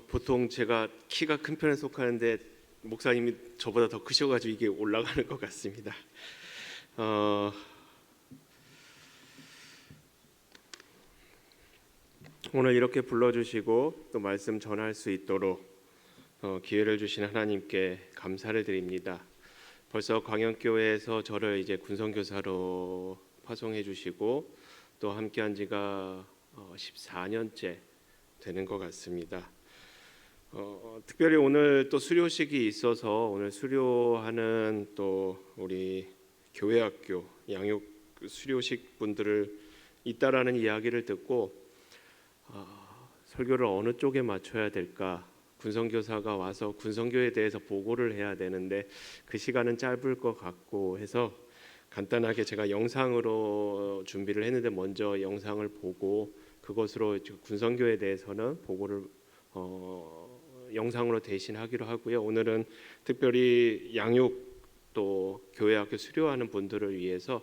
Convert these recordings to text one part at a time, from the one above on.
보통 제가 키가 큰 편에 속하는데 목사님이 저보다 더 크셔가지고 이게 올라가는 것 같습니다. 오늘 이렇게 불러주시고 또 말씀 전할 수 있도록 기회를 주신 하나님께 감사를 드립니다. 벌써 광영교회에서 저를 이제 군선교사로 파송해 주시고 또 함께한 지가 14년째 되는 것 같습니다. 특별히 오늘 또 수료식이 있어서 오늘 수료하는 또 우리 교회학교 양육 수료식 분들을 있다라는 이야기를 듣고 설교를 어느 쪽에 맞춰야 될까? 군선교사가 와서 군선교에 대해서 보고를 해야 되는데 그 시간은 짧을 것 같고 해서 간단하게 제가 영상으로 준비를 했는데 먼저 영상을 보고 그것으로 군선교에 대해서는 보고를 영상으로 대신하기로 하고요. 오늘은 특별히 양육 또 교회학교 수료하는 분들을 위해서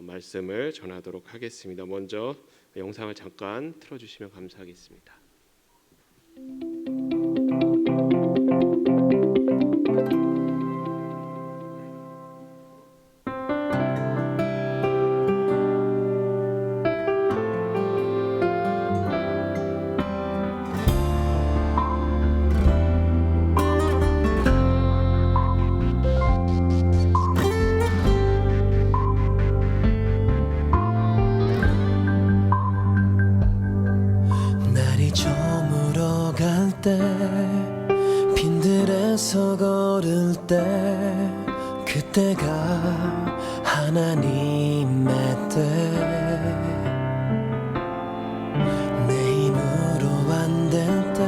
말씀을 전하도록 하겠습니다. 먼저 영상을 잠깐 틀어주시면 감사하겠습니다. 빈들에서 걸을 때 그때가 하나님의 때 내 힘으로 안 될 때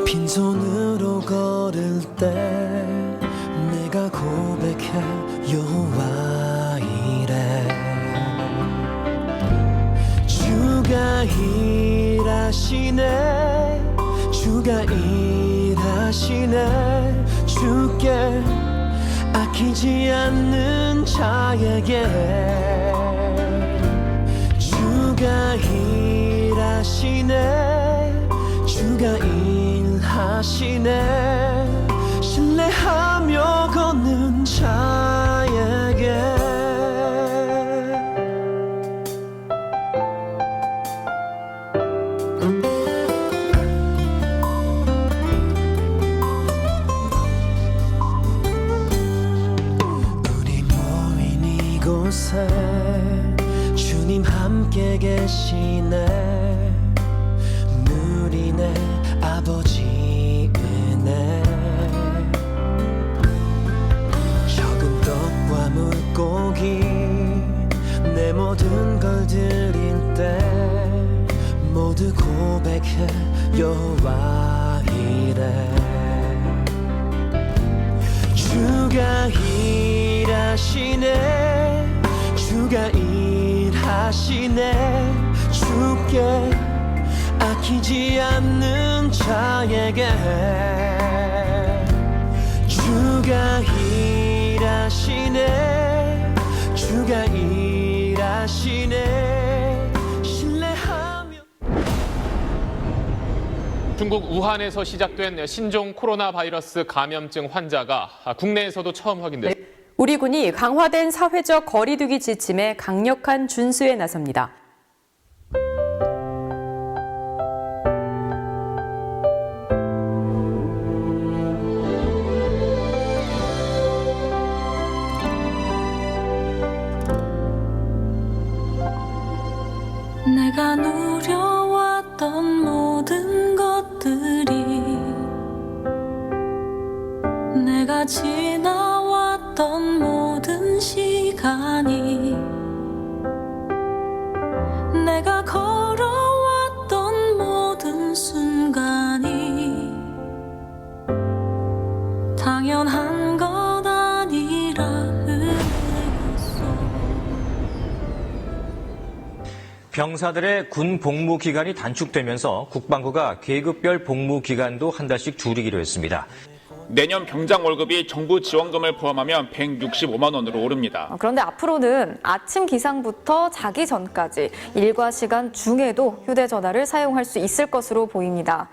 빈손으로 걸을 때 내가 고백해 여호와 이래 주가 일하시네 주가 일하시네 주께 아끼지 않는 자에게 주가 일하시네 주가 일하시네 신뢰하며 걷는 자에게 주님 함께 계시네 누리네 아버지 은혜 적은 떡과 물고기 내 모든 걸 드릴 때 모두 고백해 여호와 이래 주가 일하시네 주가 일하시네 주께 아끼지 않는 자에게 주가 일하시네 주가 일하시네 신뢰하며 중국 우한에서 시작된 신종 코로나 바이러스 감염증 환자가 국내에서도 처음 확인됐습니다. 우리 군이 강화된 사회적 거리두기 지침에 강력한 준수에 나섭니다. 내가 누려왔던 모든 것들이 내가 지나왔던 모든 시간이 내가 걸어왔던 모든 순간이 당연한 것 아니라 은혜였어. 병사들의 군 복무 기간이 단축되면서 국방부가 계급별 복무 기간도 한 달씩 줄이기로 했습니다. 내년 병장 월급이 정부 지원금을 포함하면 165만 원으로 오릅니다. 그런데 앞으로는 아침 기상부터 자기 전까지 일과 시간 중에도 휴대전화를 사용할 수 있을 것으로 보입니다.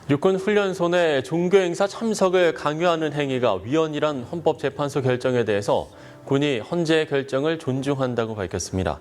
육군 훈련소 내 종교 행사 참석을 강요하는 행위가 위헌이란 헌법재판소 결정에 대해서 군이 헌재 결정을 존중한다고 밝혔습니다.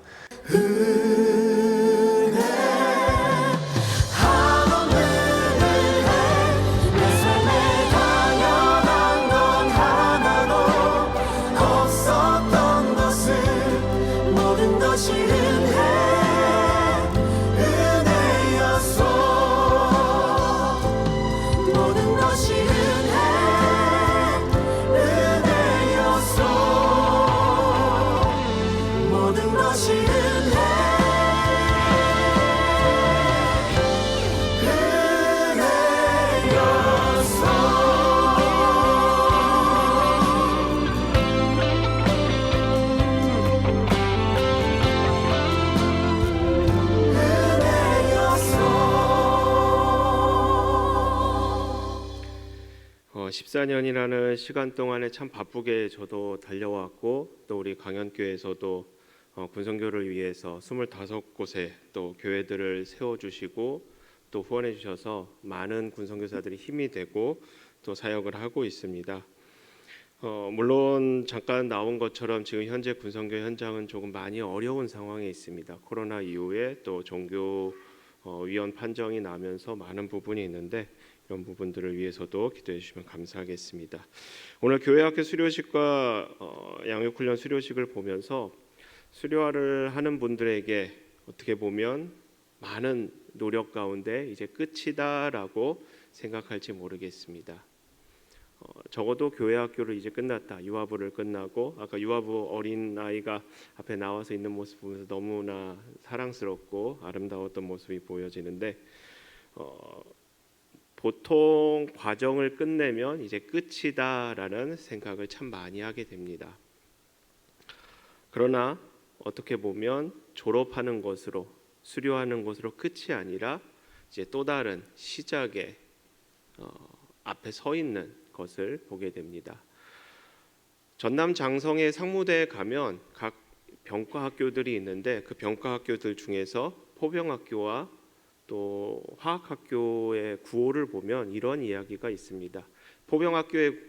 어, 14년이라는 시간 동안에 참 바쁘게 저도 달려왔고 또 우리 강연교회에서도 군선교를 위해서 25곳에 또 교회들을 세워주시고 또 후원해 주셔서 많은 군선교사들이 힘이 되고 또 사역을 하고 있습니다. 물론 잠깐 나온 것처럼 지금 현재 군선교 현장은 조금 많이 어려운 상황에 있습니다. 코로나 이후에 또 종교 위원 판정이 나면서 많은 부분이 있는데 이런 부분들을 위해서도 기도해 주시면 감사하겠습니다. 오늘 교회학교 수료식과 양육훈련 수료식을 보면서 수료화를 하는 분들에게 어떻게 보면 많은 노력 가운데 이제 끝이다라고 생각할지 모르겠습니다. 적어도 교회학교를 이제 끝났다, 유아부를 끝나고 아까 유아부 어린 아이가 앞에 나와서 있는 모습 보면서 너무나 사랑스럽고 아름다웠던 모습이 보여지는데 보통 과정을 끝내면 이제 끝이다라는 생각을 참 많이 하게 됩니다. 그러나 어떻게 보면 졸업하는 것으로 수료하는 것으로 끝이 아니라 이제 또 다른 시작의 앞에 서 있는 것을 보게 됩니다. 전남 장성의 상무대에 가면 각 병과학교들이 있는데 그 병과학교들 중에서 포병학교와 또 화학학교의 구호를 보면 이런 이야기가 있습니다. 포병학교의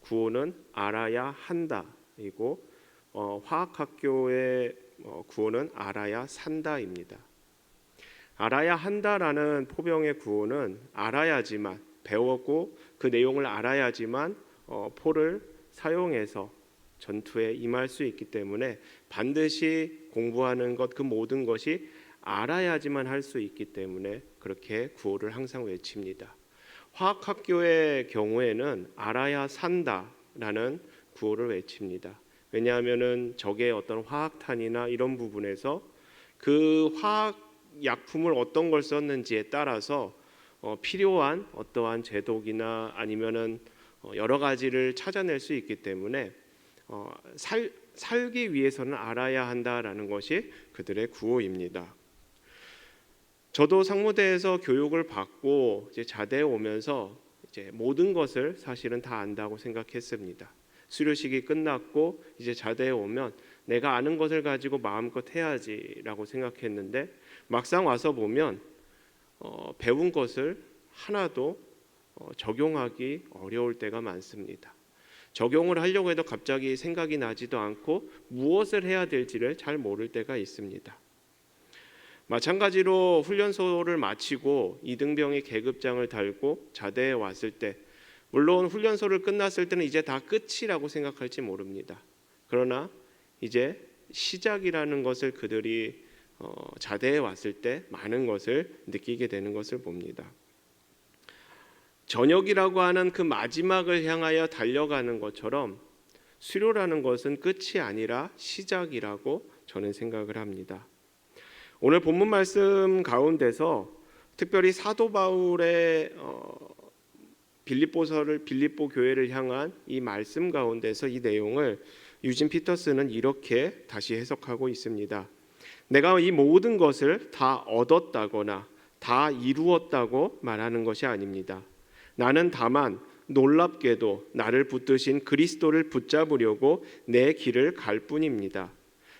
구호는 알아야 한다이고 화학학교의 구호는 알아야 산다입니다. 알아야 한다라는 포병의 구호는 알아야지만 배웠고 그 내용을 알아야지만 포를 사용해서 전투에 임할 수 있기 때문에 반드시 공부하는 것 그 모든 것이 알아야지만 할 수 있기 때문에 그렇게 구호를 항상 외칩니다. 화학학교의 경우에는 알아야 산다라는 구호를 외칩니다. 왜냐하면은 적의 어떤 화학탄이나 이런 부분에서 그 화학 약품을 어떤 걸 썼는지에 따라서 필요한 어떠한 제독이나 아니면은 여러 가지를 찾아낼 수 있기 때문에 살기 위해서는 알아야 한다라는 것이 그들의 구호입니다. 저도 상무대에서 교육을 받고 이제 자대에 오면서 이제 모든 것을 사실은 다 안다고 생각했습니다. 수료식이 끝났고 이제 자대에 오면 내가 아는 것을 가지고 마음껏 해야지라고 생각했는데 막상 와서 보면 배운 것을 하나도 적용하기 어려울 때가 많습니다. 적용을 하려고 해도 갑자기 생각이 나지도 않고 무엇을 해야 될지를 잘 모를 때가 있습니다. 마찬가지로 훈련소를 마치고 이등병이 계급장을 달고 자대에 왔을 때 물론 훈련소를 끝났을 때는 이제 다 끝이라고 생각할지 모릅니다. 그러나 이제 시작이라는 것을 그들이 자대에 왔을 때 많은 것을 느끼게 되는 것을 봅니다. 전역이라고 하는 그 마지막을 향하여 달려가는 것처럼 수료라는 것은 끝이 아니라 시작이라고 저는 생각을 합니다. 오늘 본문 말씀 가운데서 특별히 사도 바울의 빌립보 교회를 향한 이 말씀 가운데서 이 내용을 유진 피터스는 이렇게 다시 해석하고 있습니다. 내가 이 모든 것을 다 얻었다거나 다 이루었다고 말하는 것이 아닙니다. 나는 다만 놀랍게도 나를 붙드신 그리스도를 붙잡으려고 내 길을 갈 뿐입니다.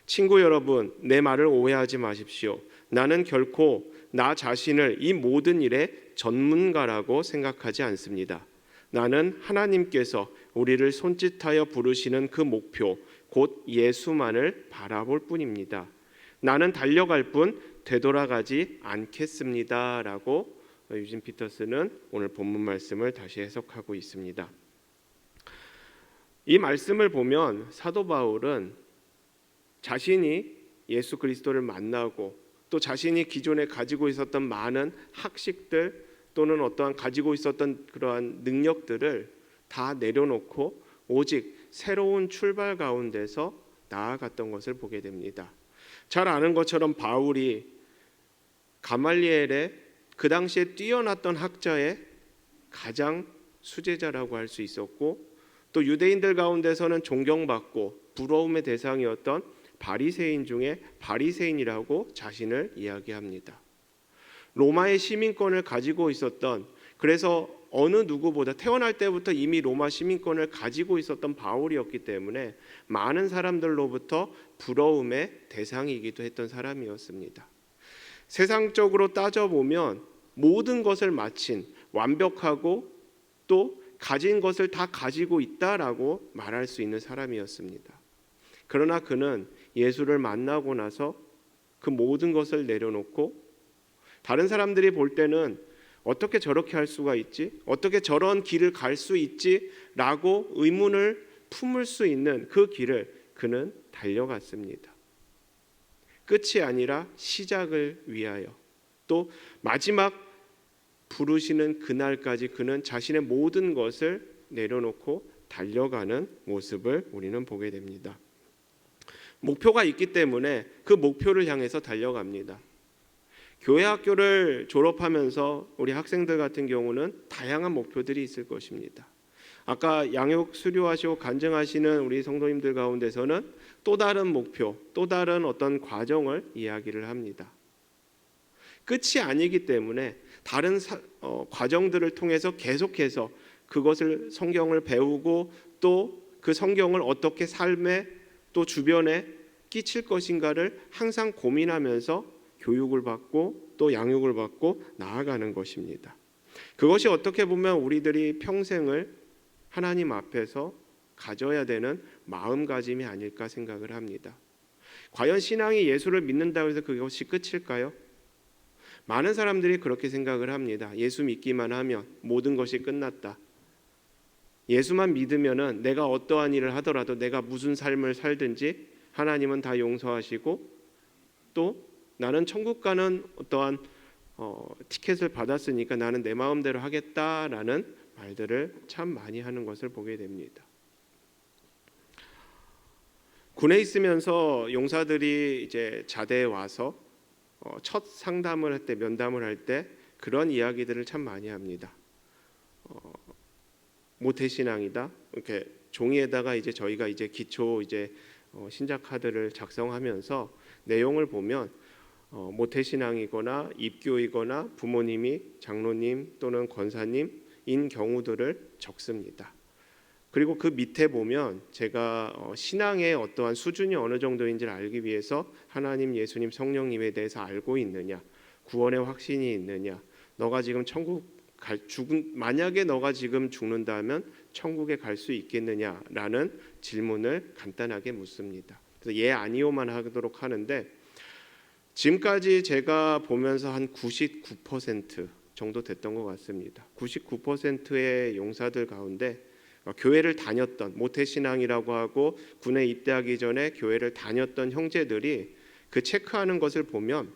친구 여러분, 내 말을 오해하지 마십시오. 나는 결코 나 자신을 이 모든 일의 전문가라고 생각하지 않습니다. 나는 하나님께서 우리를 손짓하여 부르시는 그 목표, 곧 예수만을 바라볼 뿐입니다. 나는 달려갈 뿐 되돌아가지 않겠습니다. 라고 유진 피터스는 오늘 본문 말씀을 다시 해석하고 있습니다. 이 말씀을 보면 사도 바울은 자신이 예수 그리스도를 만나고 또 자신이 기존에 가지고 있었던 많은 학식들 또는 어떠한 가지고 있었던 그러한 능력들을 다 내려놓고 오직 새로운 출발 가운데서 나아갔던 것을 보게 됩니다. 잘 아는 것처럼 바울이 가말리엘의 그 당시에 뛰어났던 학자의 가장 수제자라고 할 수 있었고 또 유대인들 가운데서는 존경받고 부러움의 대상이었던 바리새인 중에 바리새인이라고 자신을 이야기합니다. 로마의 시민권을 가지고 있었던, 그래서 어느 누구보다 태어날 때부터 이미 로마 시민권을 가지고 있었던 바울이었기 때문에 많은 사람들로부터 부러움의 대상이기도 했던 사람이었습니다. 세상적으로 따져보면 모든 것을 마친 완벽하고 또 가진 것을 다 가지고 있다라고 말할 수 있는 사람이었습니다. 그러나 그는 예수를 만나고 나서 그 모든 것을 내려놓고 다른 사람들이 볼 때는 어떻게 저렇게 할 수가 있지? 어떻게 저런 길을 갈 수 있지? 라고 의문을 품을 수 있는 그 길을 그는 달려갔습니다. 끝이 아니라 시작을 위하여 또 마지막 부르시는 그날까지 그는 자신의 모든 것을 내려놓고 달려가는 모습을 우리는 보게 됩니다. 목표가 있기 때문에 그 목표를 향해서 달려갑니다. 교회 학교를 졸업하면서 우리 학생들 같은 경우는 다양한 목표들이 있을 것입니다. 아까 양육 수료하시고 간증하시는 우리 성도님들 가운데서는 또 다른 목표, 또 다른 어떤 과정을 이야기를 합니다. 끝이 아니기 때문에 다른 과정들을 통해서 계속해서 그것을 성경을 배우고 또 그 성경을 어떻게 삶에 또 주변에 끼칠 것인가를 항상 고민하면서 교육을 받고 또 양육을 받고 나아가는 것입니다. 그것이 어떻게 보면 우리들이 평생을 하나님 앞에서 가져야 되는 마음가짐이 아닐까 생각을 합니다. 과연 신앙이 예수를 믿는다고 해서 그것이 끝일까요? 많은 사람들이 그렇게 생각을 합니다. 예수 믿기만 하면 모든 것이 끝났다. 예수만 믿으면은 내가 어떠한 일을 하더라도 내가 무슨 삶을 살든지 하나님은 다 용서하시고 또 나는 천국 가는 어떠한 티켓을 받았으니까 나는 내 마음대로 하겠다라는 말들을 참 많이 하는 것을 보게 됩니다. 군에 있으면서 용사들이 이제 자대에 와서 첫 상담을 할 때, 면담을 할 때 그런 이야기들을 참 많이 합니다. 모태신앙이다. 이렇게 종이에다가 이제 저희가 이제 기초 이제 신작 카드를 작성하면서 내용을 보면 모태신앙이거나 입교이거나 부모님이 장로님 또는 권사님인 경우들을 적습니다. 그리고 그 밑에 보면 제가 신앙의 어떠한 수준이 어느 정도인지를 알기 위해서 하나님, 예수님, 성령님에 대해서 알고 있느냐, 구원의 확신이 있느냐, 너가 지금 만약에 너가 지금 죽는다면 천국에 갈 수 있겠느냐라는 질문을 간단하게 묻습니다. 그래서 예 아니오만 하도록 하는데 지금까지 제가 보면서 한 99% 정도 됐던 것 같습니다. 99%의 용사들 가운데 교회를 다녔던, 모태신앙이라고 하고 군에 입대하기 전에 교회를 다녔던 형제들이 그 체크하는 것을 보면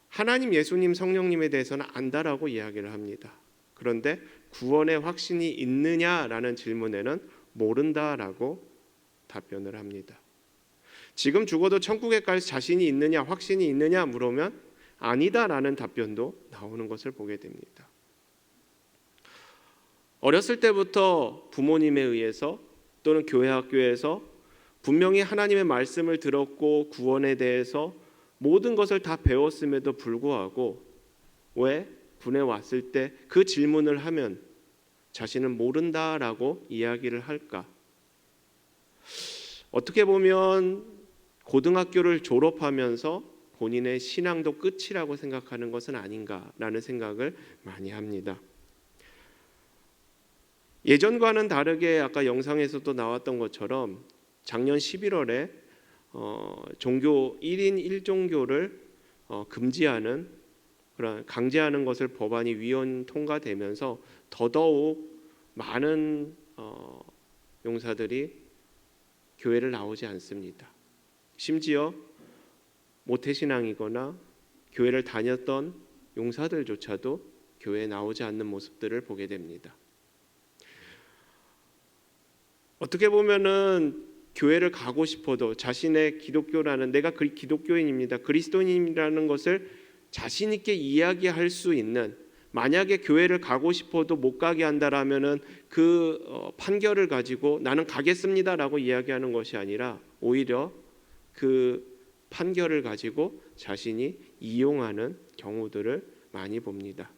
하나님, 예수님, 성령님에 대해서는 안다라고 이야기를 합니다. 그런데 구원의 확신이 있느냐라는 질문에는 모른다라고 답변을 합니다. 지금 죽어도 천국에 갈 자신이 있느냐, 확신이 있느냐 물으면 아니다라는 답변도 나오는 것을 보게 됩니다. 어렸을 때부터 부모님에 의해서 또는 교회 학교에서 분명히 하나님의 말씀을 들었고 구원에 대해서 모든 것을 다 배웠음에도 불구하고 왜 군에 왔을 때 그 질문을 하면 자신은 모른다라고 이야기를 할까? 어떻게 보면 고등학교를 졸업하면서 본인의 신앙도 끝이라고 생각하는 것은 아닌가라는 생각을 많이 합니다. 예전과는 다르게 아까 영상에서도 나왔던 것처럼 작년 11월에 종교 1인 1종교를 금지하는 그런 강제하는 것을 법안이 위원 통과되면서 더더욱 많은 용사들이 교회를 나오지 않습니다. 심지어 모태신앙이거나 교회를 다녔던 용사들조차도 교회에 나오지 않는 모습들을 보게 됩니다. 어떻게 보면은 교회를 가고 싶어도 자신의 기독교라는 내가 기독교인입니다. 그리스도인이라는 것을 자신 있게 이야기할 수 있는, 만약에 교회를 가고 싶어도 못 가게 한다라면은 그 판결을 가지고 나는 가겠습니다라고 이야기하는 것이 아니라 오히려 그 판결을 가지고 자신이 이용하는 경우들을 많이 봅니다.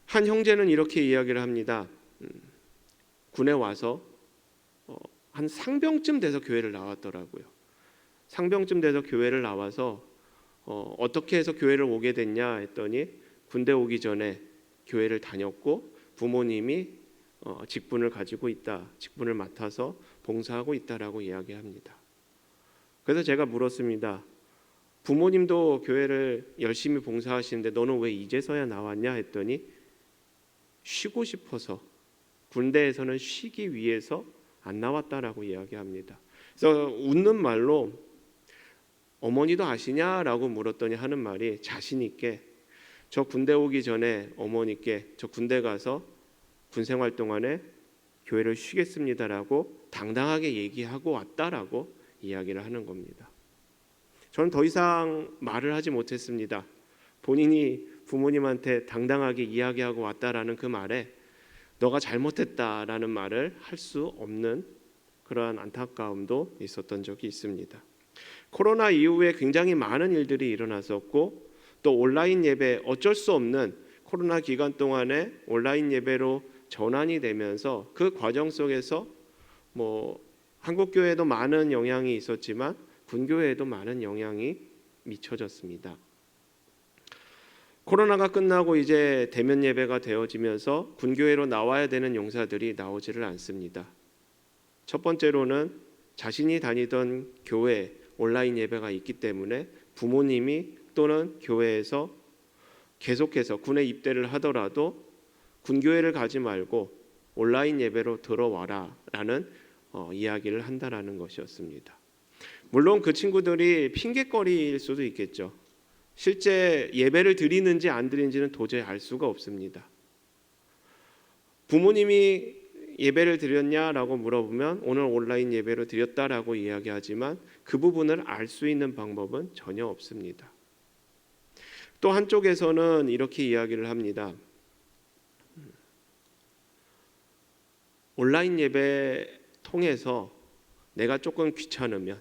한 형제는 이렇게 이야기를 합니다. 군에 와서 한 상병쯤 돼서 교회를 나왔더라고요. 상병쯤 돼서 교회를 나와서 어떻게 해서 교회를 오게 됐냐 했더니 군대 오기 전에 교회를 다녔고 부모님이 직분을 가지고 있다, 직분을 맡아서 봉사하고 있다라고 이야기합니다. 그래서 제가 물었습니다. 부모님도 교회를 열심히 봉사하시는데 너는 왜 이제서야 나왔냐 했더니 쉬고 싶어서, 군대에서는 쉬기 위해서 안 나왔다라고 이야기합니다. 그래서 웃는 말로 어머니도 아시냐라고 물었더니 하는 말이 자신 있게 저 군대 오기 전에 어머니께 저 군대 가서 군 생활 동안에 교회를 쉬겠습니다라고 당당하게 얘기하고 왔다라고 이야기를 하는 겁니다. 저는 더 이상 말을 하지 못했습니다. 본인이 부모님한테 당당하게 이야기하고 왔다라는 그 말에 너가 잘못했다라는 말을 할 수 없는 그러한 안타까움도 있었던 적이 있습니다. 코로나 이후에 굉장히 많은 일들이 일어났었고 또 온라인 예배, 어쩔 수 없는 코로나 기간 동안에 온라인 예배로 전환이 되면서 그 과정 속에서 한국 교회에도 많은 영향이 있었지만 군교회에도 많은 영향이 미쳐졌습니다. 코로나가 끝나고 이제 대면 예배가 되어지면서 군교회로 나와야 되는 용사들이 나오지를 않습니다. 첫 번째로는 자신이 다니던 교회 온라인 예배가 있기 때문에 부모님이 또는 교회에서 계속해서 군에 입대를 하더라도 군교회를 가지 말고 온라인 예배로 들어와라 라는 이야기를 한다라는 것이었습니다. 물론 그 친구들이 핑계거리일 수도 있겠죠. 실제 예배를 드리는지 안 드리는지는 도저히 알 수가 없습니다. 부모님이 예배를 드렸냐라고 물어보면 오늘 온라인 예배로 드렸다라고 이야기하지만 그 부분을 알 수 있는 방법은 전혀 없습니다. 또 한쪽에서는 이렇게 이야기를 합니다. 온라인 예배 통해서 내가 조금 귀찮으면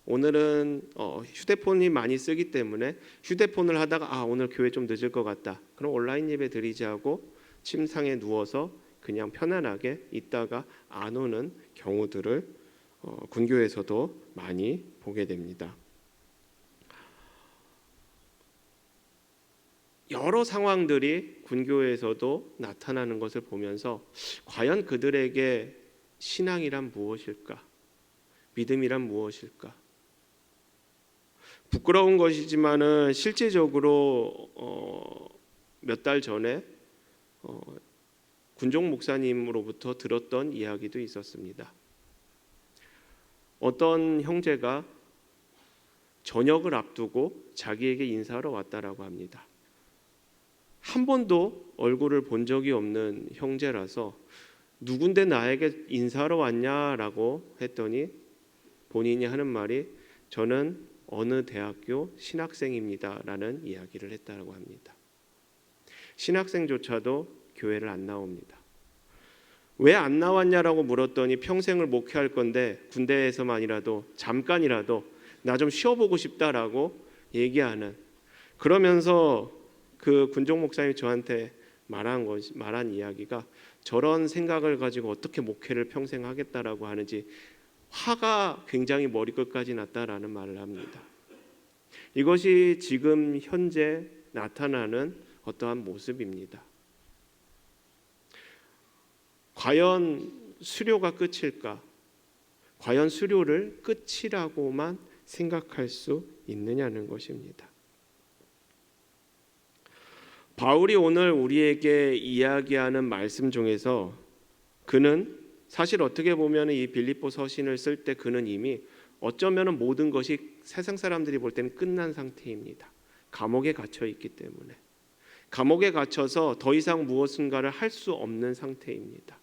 오늘은 휴대폰이 많이 쓰기 때문에 휴대폰을 하다가 오늘 교회 좀 늦을 것 같다. 그럼 온라인 예배 드리지 하고 침상에 누워서 그냥 편안하게 있다가 안 오는 경우들을 군교에서도 많이 보게 됩니다. 여러 상황들이 군교에서도 나타나는 것을 보면서 과연 그들에게 신앙이란 무엇일까? 믿음이란 무엇일까? 부끄러운 것이지만은 실제적으로 몇 달 전에 군종 목사님으로부터 들었던 이야기도 있었습니다. 어떤 형제가 저녁을 앞두고 자기에게 인사하러 왔다라고 합니다. 한 번도 얼굴을 본 적이 없는 형제라서 누군데 나에게 인사하러 왔냐라고 했더니 본인이 하는 말이 저는 어느 대학교 신학생입니다라는 이야기를 했다고 합니다. 신학생조차도 교회를 안 나옵니다. 왜 안 나왔냐라고 물었더니 평생을 목회할 건데 군대에서만이라도 잠깐이라도 나 좀 쉬어보고 싶다라고 얘기하는, 그러면서 그 군종 목사님이 저한테 말한 이야기가 저런 생각을 가지고 어떻게 목회를 평생 하겠다라고 하는지 화가 굉장히 머리끝까지 났다라는 말을 합니다. 이것이 지금 현재 나타나는 어떠한 모습입니다. 과연 수료가 끝일까? 과연 수료를 끝이라고만 생각할 수 있느냐는 것입니다. 바울이 오늘 우리에게 이야기하는 말씀 중에서 그는 사실 어떻게 보면 이 빌립보 서신을 쓸 때 그는 이미 어쩌면 모든 것이 세상 사람들이 볼 때는 끝난 상태입니다. 감옥에 갇혀 있기 때문에 감옥에 갇혀서 더 이상 무엇인가를 할 수 없는 상태입니다.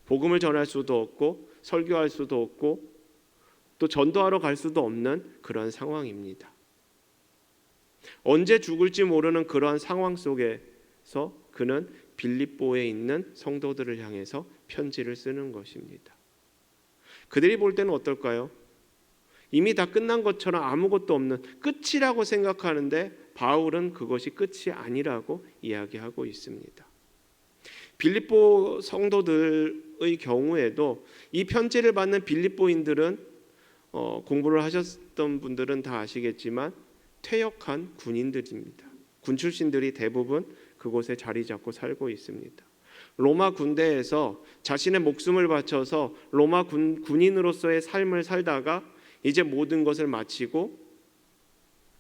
복음을 전할 수도 없고 설교할 수도 없고 또 전도하러 갈 수도 없는 그런 상황입니다. 언제 죽을지 모르는 그러한 상황 속에서 그는 빌립보에 있는 성도들을 향해서 편지를 쓰는 것입니다. 그들이 볼 때는 어떨까요? 이미 다 끝난 것처럼 아무것도 없는 끝이라고 생각하는데 바울은 그것이 끝이 아니라고 이야기하고 있습니다. 빌립보 성도들의 경우에도 이 편지를 받는 빌립보인들은 공부를 하셨던 분들은 다 아시겠지만 퇴역한 군인들입니다. 군 출신들이 대부분 그곳에 자리 잡고 살고 있습니다. 로마 군대에서 자신의 목숨을 바쳐서 로마 군인으로서의 삶을 살다가 이제 모든 것을 마치고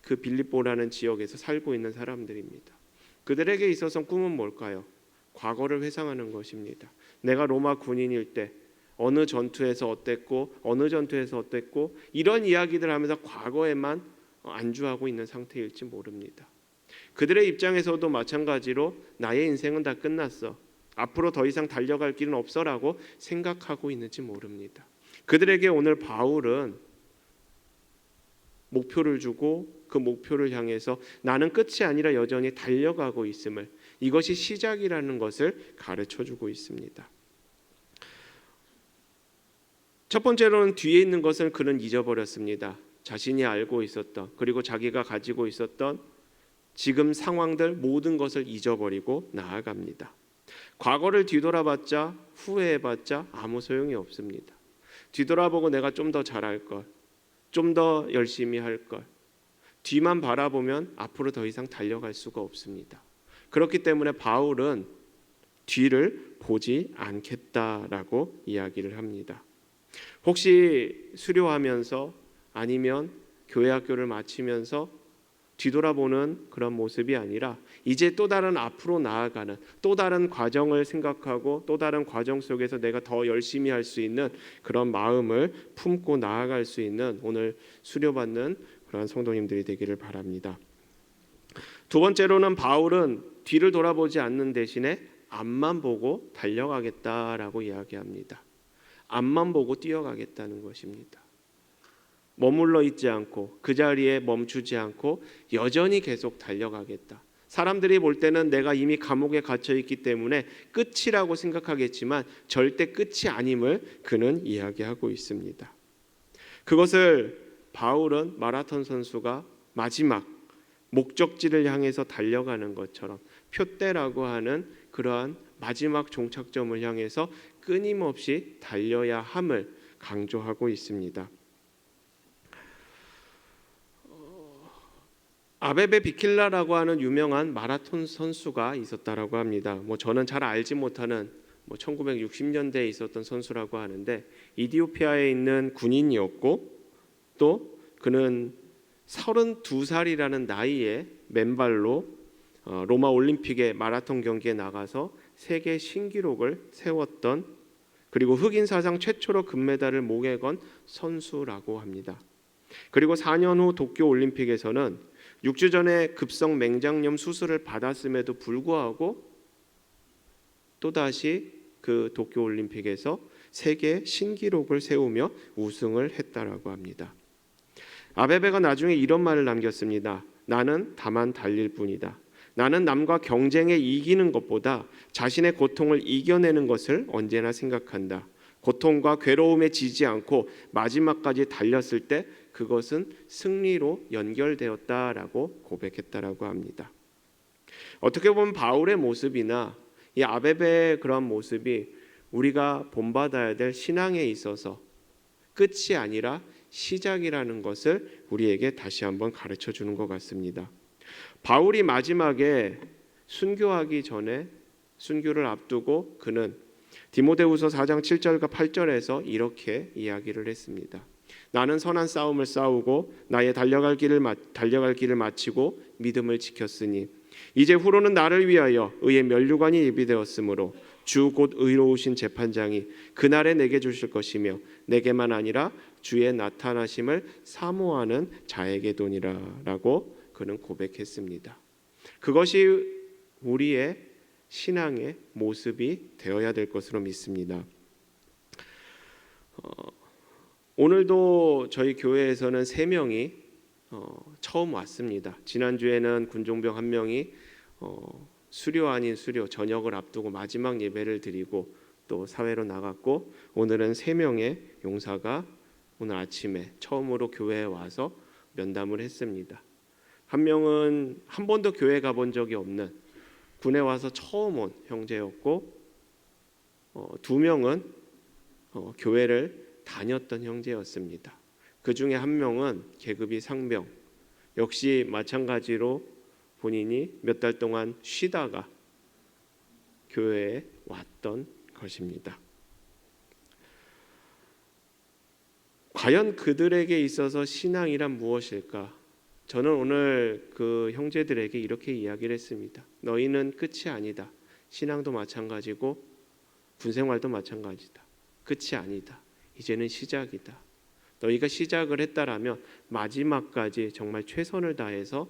그 빌립보라는 지역에서 살고 있는 사람들입니다. 그들에게 있어서 꿈은 뭘까요? 과거를 회상하는 것입니다. 내가 로마 군인일 때 어느 전투에서 어땠고 어느 전투에서 어땠고 이런 이야기들 하면서 과거에만 안주하고 있는 상태일지 모릅니다. 그들의 입장에서도 마찬가지로 나의 인생은 다 끝났어. 앞으로 더 이상 달려갈 길은 없어라고 생각하고 있는지 모릅니다. 그들에게 오늘 바울은 목표를 주고 그 목표를 향해서 나는 끝이 아니라 여전히 달려가고 있음을, 이것이 시작이라는 것을 가르쳐주고 있습니다. 첫 번째로는 뒤에 있는 것을 그는 잊어버렸습니다. 자신이 알고 있었던 그리고 자기가 가지고 있었던 지금 상황들 모든 것을 잊어버리고 나아갑니다. 과거를 뒤돌아봤자 후회해봤자 아무 소용이 없습니다. 뒤돌아보고 내가 좀 더 잘할 걸, 좀 더 열심히 할 걸, 뒤만 바라보면 앞으로 더 이상 달려갈 수가 없습니다. 그렇기 때문에 바울은 뒤를 보지 않겠다라고 이야기를 합니다. 혹시 수료하면서 아니면 교회 학교를 마치면서 뒤돌아보는 그런 모습이 아니라 이제 또 다른 앞으로 나아가는 또 다른 과정을 생각하고 또 다른 과정 속에서 내가 더 열심히 할 수 있는 그런 마음을 품고 나아갈 수 있는 오늘 수료받는 그런 성도님들이 되기를 바랍니다. 두 번째로는 바울은 뒤를 돌아보지 않는 대신에 앞만 보고 달려가겠다라고 이야기합니다. 앞만 보고 뛰어가겠다는 것입니다. 머물러 있지 않고 그 자리에 멈추지 않고 여전히 계속 달려가겠다. 사람들이 볼 때는 내가 이미 감옥에 갇혀 있기 때문에 끝이라고 생각하겠지만 절대 끝이 아님을 그는 이야기하고 있습니다. 그것을 바울은 마라톤 선수가 마지막 목적지를 향해서 달려가는 것처럼 표대라고 하는 그러한 마지막 종착점을 향해서 끊임없이 달려야 함을 강조하고 있습니다. 아베베 비킬라라고 하는 유명한 마라톤 선수가 있었다라고 합니다. 저는 잘 알지 못하는 1960년대에 있었던 선수라고 하는데 이디오피아에 있는 군인이었고 또 그는 32살이라는 나이에 맨발로 로마 올림픽의 마라톤 경기에 나가서 세계 신기록을 세웠던, 그리고 흑인 사상 최초로 금메달을 목에 건 선수라고 합니다. 그리고 4년 후 도쿄 올림픽에서는 6주 전에 급성 맹장염 수술을 받았음에도 불구하고 또다시 그 도쿄 올림픽에서 세계 신기록을 세우며 우승을 했다라고 합니다. 아베베가 나중에 이런 말을 남겼습니다. 나는 다만 달릴 뿐이다. 나는 남과 경쟁에 이기는 것보다 자신의 고통을 이겨내는 것을 언제나 생각한다. 고통과 괴로움에 지지 않고 마지막까지 달렸을 때 그것은 승리로 연결되었다라고 고백했다라고 합니다. 어떻게 보면 바울의 모습이나 이 아베베의 그런 모습이 우리가 본받아야 될 신앙에 있어서 끝이 아니라 시작이라는 것을 우리에게 다시 한번 가르쳐 주는 것 같습니다. 바울이 마지막에 순교하기 전에 순교를 앞두고 그는 디모데후서 4장 7절과 8절에서 이렇게 이야기를 했습니다. 나는 선한 싸움을 싸우고 나의 달려갈 길을 마치고 믿음을 지켰으니 이제 후로는 나를 위하여 의의 면류관이 예비되었으므로 주 곧 의로우신 재판장이 그날에 내게 주실 것이며 내게만 아니라 주의 나타나심을 사모하는 자에게도니라라고 그는 고백했습니다. 그것이 우리의 신앙의 모습이 되어야 될 것으로 믿습니다. 오늘도 저희 교회에서는 3명이 처음 왔습니다. 지난주에는 군종병 1명이 수료 아닌 수료 저녁을 앞두고 마지막 예배를 드리고 또 사회로 나갔고, 오늘은 3명의 용사가 오늘 아침에 처음으로 교회에 와서 면담을 했습니다. 1명은 한 번도 교회 가본 적이 없는 군에 와서 처음 온 형제였고, 2명은 교회를 다녔던 형제였습니다. 그 중에 1명은 계급이 상병, 역시 마찬가지로 본인이 몇 달 동안 쉬다가 교회에 왔던 것입니다. 과연 그들에게 있어서 신앙이란 무엇일까? 저는 오늘 그 형제들에게 이렇게 이야기를 했습니다. 너희는 끝이 아니다. 신앙도 마찬가지고 군생활도 마찬가지다. 끝이 아니다. 이제는 시작이다. 너희가 시작을 했다라면 마지막까지 정말 최선을 다해서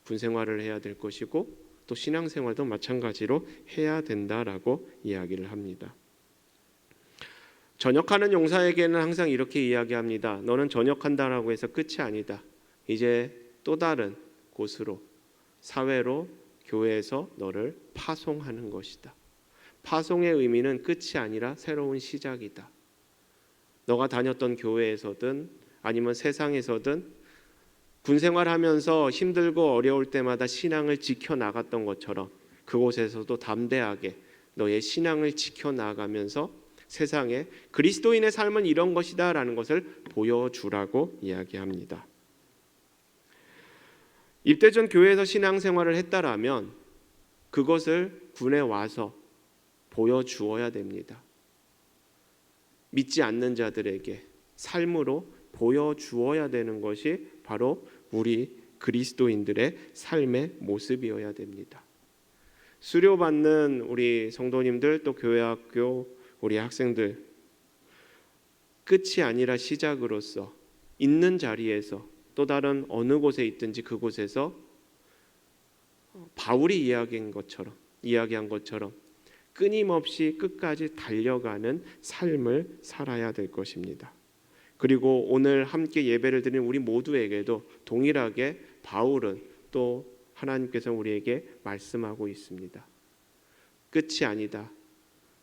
군생활을 해야 될 것이고 또 신앙생활도 마찬가지로 해야 된다라고 이야기를 합니다. 전역하는 용사에게는 항상 이렇게 이야기합니다. 너는 전역한다라고 해서 끝이 아니다. 이제 또 다른 곳으로, 사회로, 교회에서 너를 파송하는 것이다. 파송의 의미는 끝이 아니라 새로운 시작이다. 너가 다녔던 교회에서든 아니면 세상에서든 군생활하면서 힘들고 어려울 때마다 신앙을 지켜나갔던 것처럼 그곳에서도 담대하게 너의 신앙을 지켜나가면서 세상에 그리스도인의 삶은 이런 것이다 라는 것을 보여주라고 이야기합니다. 입대 전 교회에서 신앙생활을 했다라면 그것을 군에 와서 보여주어야 됩니다. 믿지 않는 자들에게 삶으로 보여주어야 되는 것이 바로 우리 그리스도인들의 삶의 모습이어야 됩니다. 수료받는 우리 성도님들, 또 교회학교 우리 학생들, 끝이 아니라 시작으로서 있는 자리에서 또 다른 어느 곳에 있든지 그곳에서 바울이 이야기한 것처럼 끊임없이 끝까지 달려가는 삶을 살아야 될 것입니다. 그리고 오늘 함께 예배를 드리는 우리 모두에게도 동일하게 바울은 또 하나님께서 우리에게 말씀하고 있습니다. 끝이 아니다.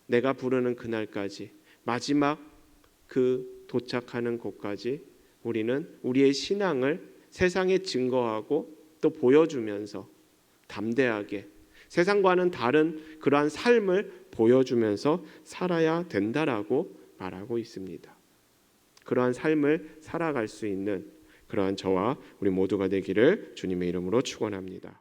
내가 부르는 그날까지, 마지막 그 도착하는 곳까지 우리는 우리의 신앙을 세상에 증거하고 또 보여주면서 담대하게 세상과는 다른 그러한 삶을 보여주면서 살아야 된다라고 말하고 있습니다. 그러한 삶을 살아갈 수 있는 그러한 저와 우리 모두가 되기를 주님의 이름으로 축원합니다.